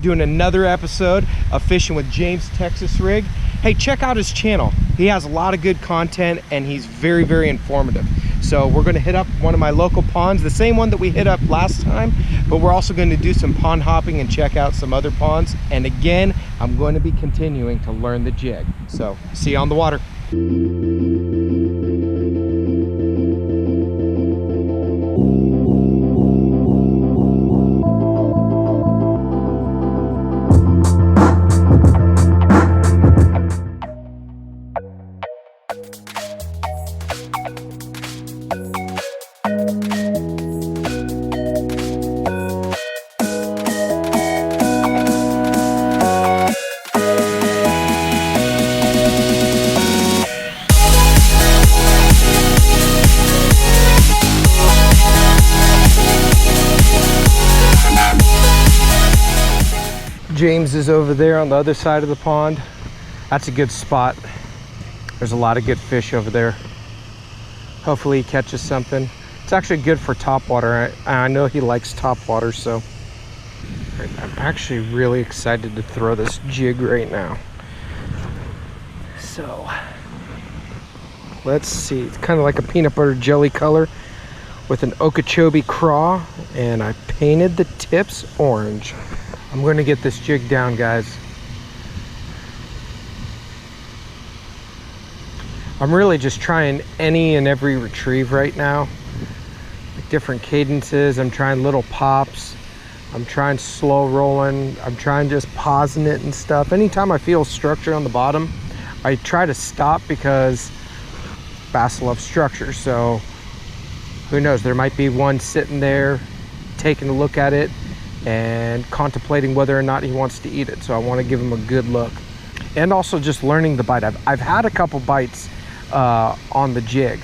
Doing another episode of Fishing with James TexasRig. Hey, check out his channel. He has a lot of good content and he's very, very informative. So we're going to hit up one of my local ponds, the same one that we hit up last time, but we're also going to do some pond hopping and check out some other ponds. And again, I'm going to be continuing to learn the jig. So see you on the water. James is over there on the other side of the pond. That's a good spot. There's a lot of good fish over there. Hopefully he catches something. It's actually good for topwater. I know he likes topwater, so I'm actually really excited to throw this jig right now. So let's see. It's kind of like a peanut butter jelly color with an Okeechobee craw, and I painted the tips orange. I'm going to get this jig down, guys. I'm really just trying any and every retrieve right now. Like different cadences. I'm trying little pops. I'm trying slow rolling. I'm trying just pausing it and stuff. Anytime I feel structure on the bottom, I try to stop because bass love structure. So who knows? There might be one sitting there taking a look at it and contemplating whether or not he wants to eat it. So I want to give him a good look. And also just learning the bite. I've had a couple bites on the jig,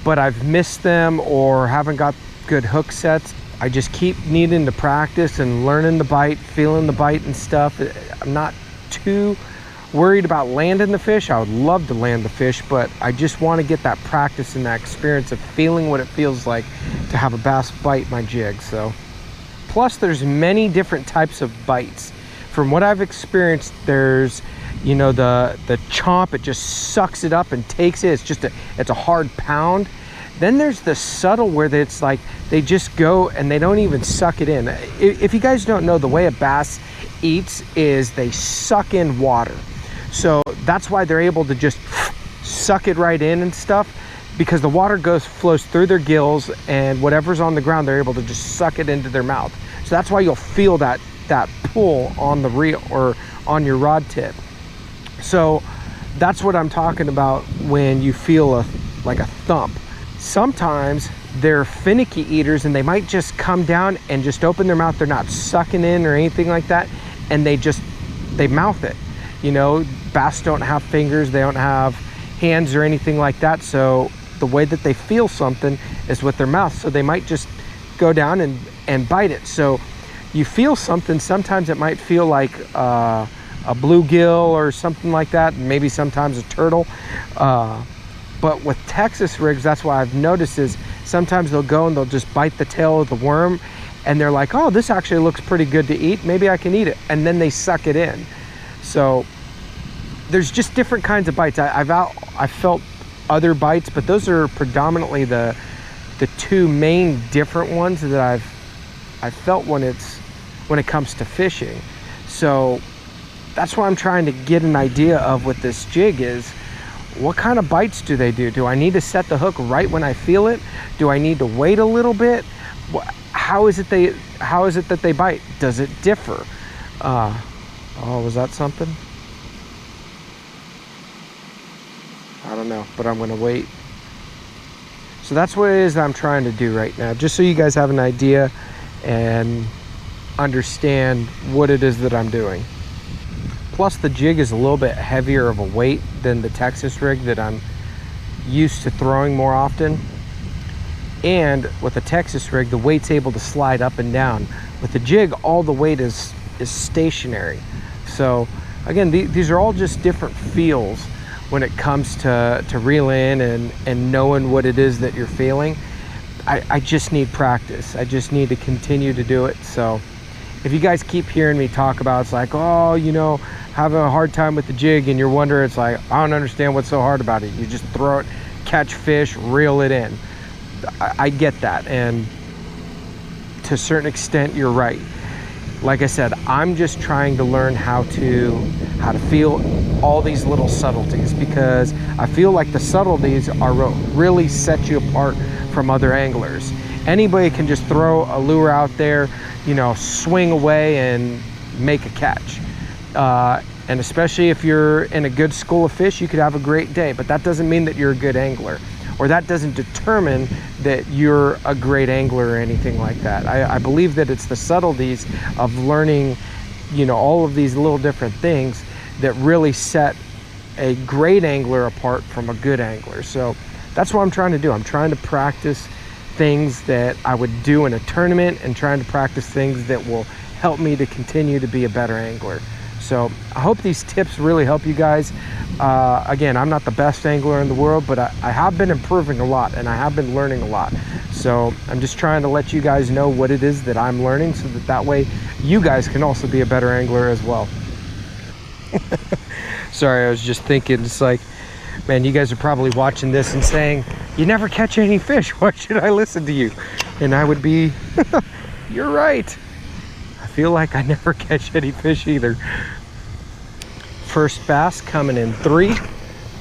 but I've missed them or haven't got good hook sets. I just keep needing to practice and learning the bite, feeling the bite and stuff. I'm not too worried about landing the fish. I would love to land the fish, but I just want to get that practice and that experience of feeling what it feels like to have a bass bite my jig. So plus, there's many different types of bites. From what I've experienced, there's, you know, the chomp, it just sucks it up and takes it. It's a hard pound. Then there's the subtle where it's like they just go and they don't even suck it in. If you guys don't know, the way a bass eats is they suck in water. So that's why they're able to just suck it right in and stuff, because the water flows through their gills, and whatever's on the ground, they're able to just suck it into their mouth. So that's why you'll feel that pull on the reel or on your rod tip. So that's what I'm talking about when you feel like a thump. Sometimes they're finicky eaters and they might just come down and just open their mouth. They're not sucking in or anything like that, and they mouth it. You know, bass don't have fingers, they don't have hands or anything like that, so the way that they feel something is with their mouth. So they might just go down and bite it. So you feel something. Sometimes it might feel like a bluegill or something like that, and maybe sometimes a turtle. But with Texas rigs, that's what I've noticed is sometimes they'll go and they'll just bite the tail of the worm, and they're like, oh, this actually looks pretty good to eat, maybe I can eat it, and then they suck it in. So there's just different kinds of bites. I've felt other bites, but those are predominantly the two main different ones that I've felt when it comes to fishing. So that's what I'm trying to get an idea of with this jig is, what kind of bites do they do? Do I need to set the hook right when I feel it? Do I need to wait a little bit? How is it that they bite? Does it differ? Oh, was that something? I don't know, but I'm gonna wait. So that's what it is that I'm trying to do right now, just so you guys have an idea and understand what it is that I'm doing. Plus the jig is a little bit heavier of a weight than the Texas rig that I'm used to throwing more often. And with the Texas rig, the weight's able to slide up and down. With the jig, all the weight is stationary. So again, these are all just different feels when it comes to reel in and knowing what it is that you're feeling. I just need practice. I just need to continue to do it. So if you guys keep hearing me talk about, it's like, oh, you know, having a hard time with the jig, and you're wondering, it's like, I don't understand what's so hard about it. You just throw it, catch fish, reel it in. I get that, and to a certain extent, you're right. Like I said, I'm just trying to learn how to feel all these little subtleties, because I feel like the subtleties are what really set you apart from other anglers. Anybody can just throw a lure out there, you know, swing away and make a catch. And especially if you're in a good school of fish, you could have a great day, but that doesn't mean that you're a good angler, or that doesn't determine that you're a great angler or anything like that. I believe that it's the subtleties of learning, you know, all of these little different things that really set a great angler apart from a good angler. So that's what I'm trying to do. I'm trying to practice things that I would do in a tournament, and trying to practice things that will help me to continue to be a better angler. So I hope these tips really help you guys. Again, I'm not the best angler in the world, but I have been improving a lot, and I have been learning a lot. So I'm just trying to let you guys know what it is that I'm learning, so that way you guys can also be a better angler as well. Sorry, I was just thinking, it's like, man, you guys are probably watching this and saying, you never catch any fish, why should I listen to you? And I would be, you're right. I feel like I never catch any fish either. First bass coming in 3,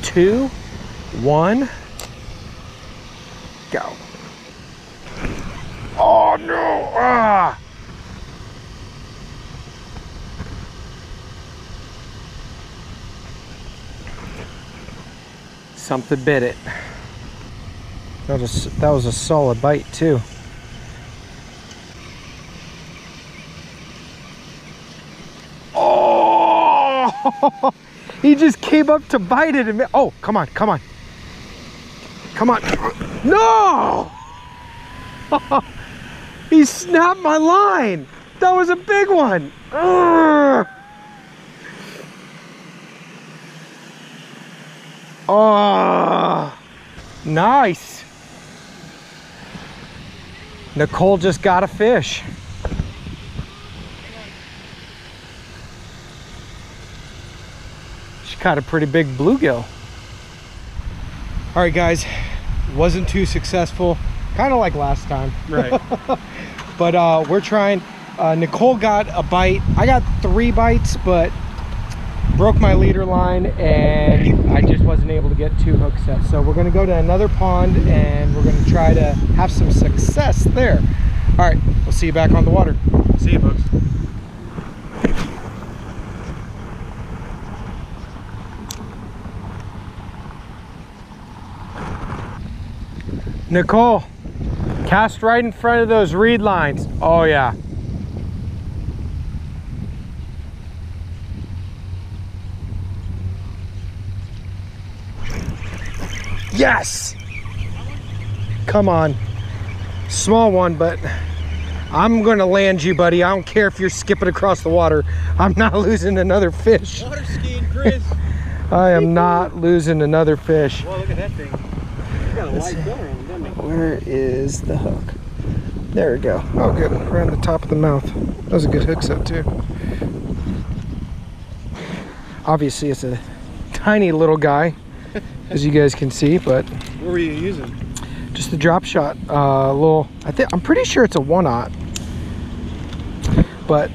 2, 1, go. Oh no! Ah! Something bit it. That was a solid bite too. Oh! He just came up to bite it, and oh, come on, come on, come on! No! He snapped my line. That was a big one. Urgh. Oh, nice. Nicole just got a fish. She caught a pretty big bluegill. All right, guys, wasn't too successful. Kind of like last time. Right. But we're trying. Nicole got a bite. I got 3 bites, but broke my leader line, and I just wasn't able to get 2 hook sets. So we're going to go to another pond, and we're going to try to have some success there. All right, we'll see you back on the water. See you, folks. Nicole, cast right in front of those reed lines. Oh yeah. Yes! Come on. Small one, but I'm gonna land you, buddy. I don't care if you're skipping across the water. I'm not losing another fish. Water skiing, Chris. I am not losing another fish. Well, look at that thing. You got a light going on, doesn't it? Where is the hook? There we go. Oh, good. Around the top of the mouth. That was a good hook set, too. Obviously, it's a tiny little guy, as you guys can see, but what were you using? Just a drop shot. I'm pretty sure it's a 1/0. But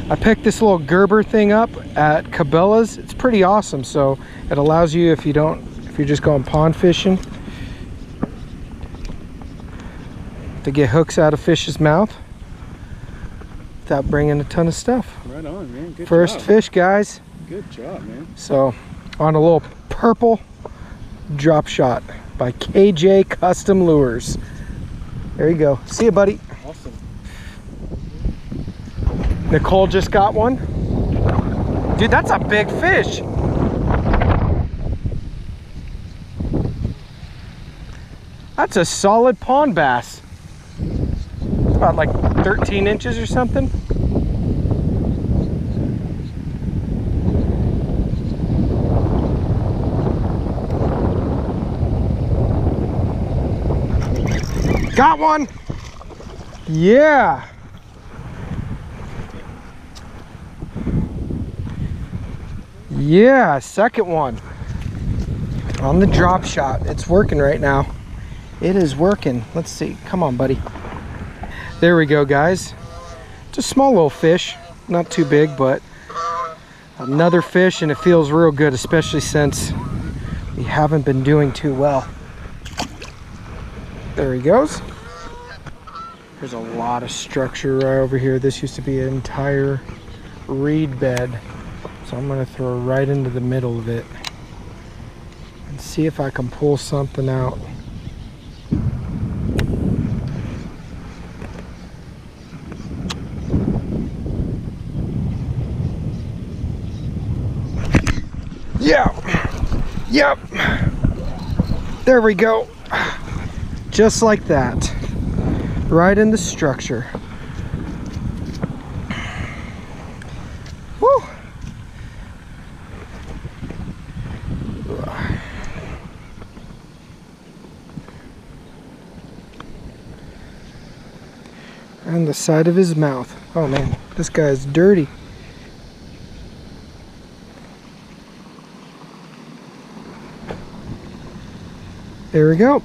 I picked this little Gerber thing up at Cabela's. It's pretty awesome. So it allows you, if you're just going pond fishing, to get hooks out of fish's mouth without bringing a ton of stuff. Right on, man. Good First job. fish, guys. Good job, man. So on a little purple drop shot by KJ Custom Lures. There you go. See you, buddy. Awesome. Nicole just got one. Dude, that's a big fish. That's a solid pond bass. It's about like 13 inches or something. Got one. Yeah. Yeah, second one on the drop shot. It's working right now. It is working. Let's see. Come on, buddy. There we go, guys. It's a small little fish, not too big, but another fish, and it feels real good, especially since we haven't been doing too well. There he goes. There's a lot of structure right over here. This used to be an entire reed bed, so I'm going to throw right into the middle of it and see if I can pull something out. Yep. There we go. Just like that. Right in the structure. Woo! And the side of his mouth. Oh man, this guy's dirty. There we go.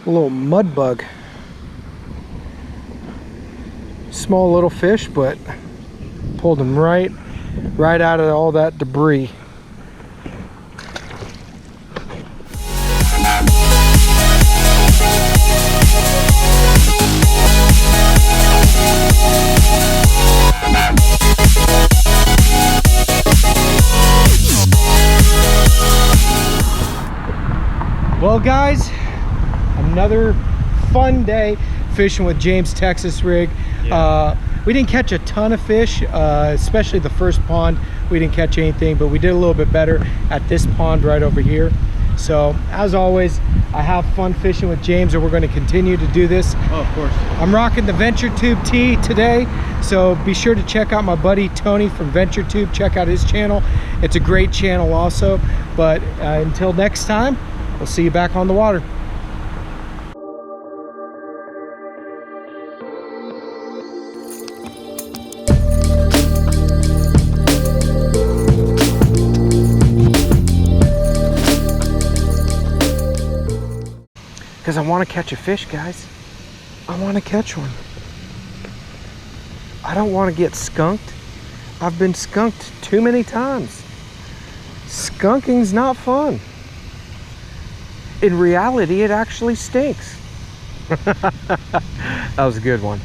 A little mud bug. Small little fish, but pulled him right out of all that debris. Well, guys, another fun day fishing with James TexasRig. Yeah. We didn't catch a ton of fish, especially the first pond. We didn't catch anything, but we did a little bit better at this pond right over here. So, as always, I have fun fishing with James, and we're going to continue to do this. Oh, of course. I'm rocking the Venture Tube tee today, so be sure to check out my buddy Tony from Venture Tube. Check out his channel. It's a great channel also. But until next time, we'll see you back on the water. Because I want to catch a fish, guys. I want to catch one. I don't want to get skunked. I've been skunked too many times. Skunking's not fun. In reality, it actually stinks. That was a good one.